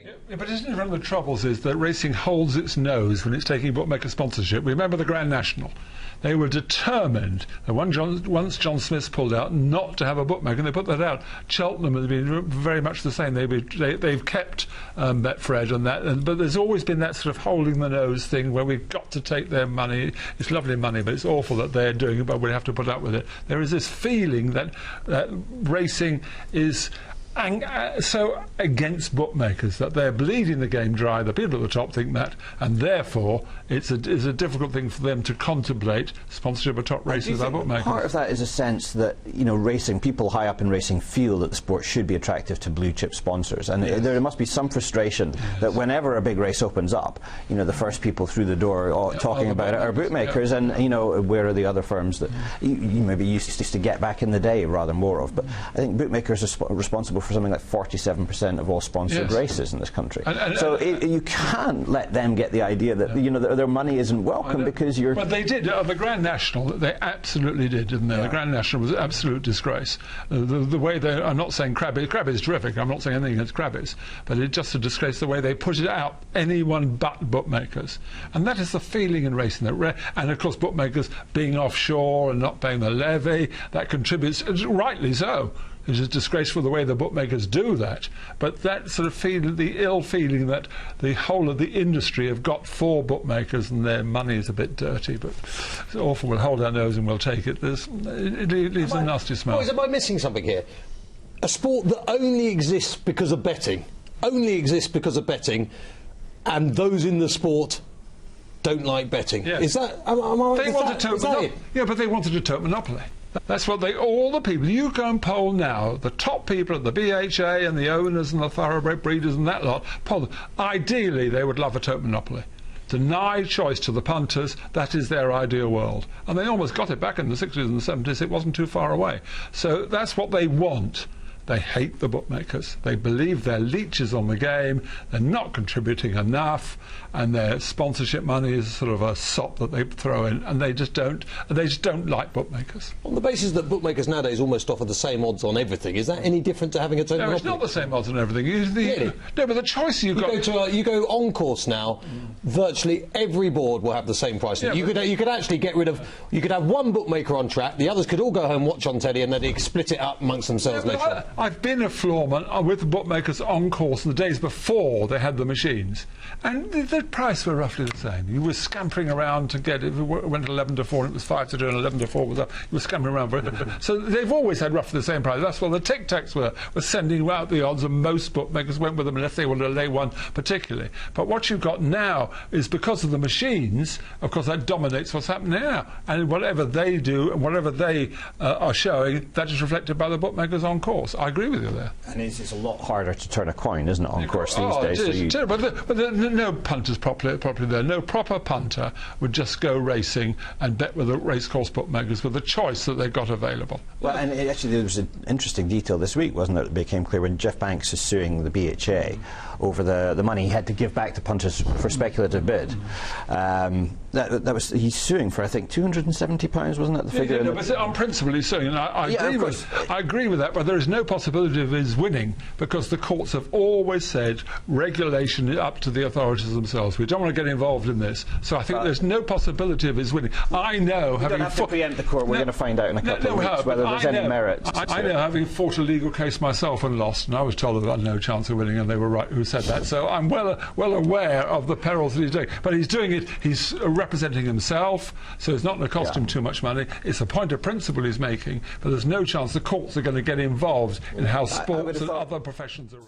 Yeah, but isn't one of the troubles is that racing holds its nose when it's taking bookmaker sponsorship? Remember the Grand National. They were determined that once John Smith's pulled out not to have a bookmaker, and they put that out. Cheltenham has been very much the same. They've kept Betfred and that, but there's always been that sort of holding the nose thing where we've got to take their money. It's lovely money, but it's awful that they're doing it, but we have to put up with it. There is this feeling that racing is so against bookmakers that they're bleeding the game dry. The people at the top think that, and therefore it's a difficult thing for them to contemplate sponsorship of top races by bookmakers. Part of that is a sense that, you know, racing, people high up in racing feel that the sport should be attractive to blue chip sponsors, and there must be some frustration that whenever a big race opens up, you know, the first people through the door talking about it are bookmakers, and you know, where are the other firms that you maybe used to get back in the day rather more of. But I think bookmakers are responsible for something like 47% of all sponsored races in this country. You can't let them get the idea that you know their money isn't welcome because you're. But they did. The Grand National, they absolutely did, didn't they? Yeah. The Grand National was an absolute disgrace. The way they, I'm not saying Crabbe is terrific. I'm not saying anything against Crabbe's, but it's just a disgrace the way they put it out. Anyone but bookmakers, and that is the feeling in racing. And of course, bookmakers being offshore and not paying the levy, that contributes, rightly so. It is disgraceful the way the bookmakers do that, but that sort of the ill feeling that the whole of the industry have got for bookmakers and their money is a bit dirty, but it's awful. We'll hold our nose and we'll take it. It leaves a nasty smell. Am I missing something here? A sport that only exists because of betting, and those in the sport don't like betting. Yes. Is that? Yeah, but they wanted a tote monopoly. That's what all the people, you go and poll now, the top people at the BHA and the owners and the thoroughbred breeders and that lot, poll them. Ideally they would love a tote monopoly. Deny choice to the punters, that is their ideal world. And they almost got it back in the 60s and the 70s, it wasn't too far away. So that's what they want. They hate the bookmakers. They believe they're leeches on the game, they're not contributing enough, and their sponsorship money is sort of a sop that they throw in, and they just don't like bookmakers. On the basis that bookmakers nowadays almost offer the same odds on everything, is that any different to having a tote monopoly? No, it's not the same odds on everything. Really? No, but the choice you go on course now, virtually every board will have the same price. Yeah, you could actually get rid of, you could have one bookmaker on track, the others could all go home, watch on telly, and then they'd split it up amongst themselves later on. I've been a floorman with the bookmakers on course in the days before they had the machines, and the price were roughly the same. You were scampering around to get it. If it went 11 to 4 and it was 5 to 2 and 11 to 4 was up, you were scampering around for it. So they've always had roughly the same price. That's what the tic-tacs were sending out the odds, and most bookmakers went with them unless they wanted to lay one particularly. But what you've got now is, because of the machines, of course that dominates what's happening now, and whatever they do and whatever they are showing, that is reflected by the bookmakers on course. I agree with you there. And it's a lot harder to turn a coin, isn't it, on course these days? It is terrible. But no punters properly there. No proper punter would just go racing and bet with the racecourse bookmakers with the choice that they've got available. Well, and actually there was an interesting detail this week, wasn't it? It became clear when Jeff Banks is suing the BHA over the money he had to give back to punters for speculative bid. He's suing for, I think, £270, wasn't it, the figure? Yeah, no, but on principle he's suing, and I agree with that, but there is no possibility of his winning, because the courts have always said regulation is up to the authorities themselves. We don't want to get involved in this, so I think there's no possibility of his winning. I know, we don't have to preempt the court. We're going to find out in a couple of weeks whether there's any merit. I know, having fought a legal case myself and lost, and I was told that I had no chance of winning, and they were right who said that. So I'm well aware of the perils that he's doing. But he's doing it, he's representing himself, so it's not going to cost him too much money. It's a point of principle he's making, but there's no chance the courts are going to get involved in how sports and other professions are run.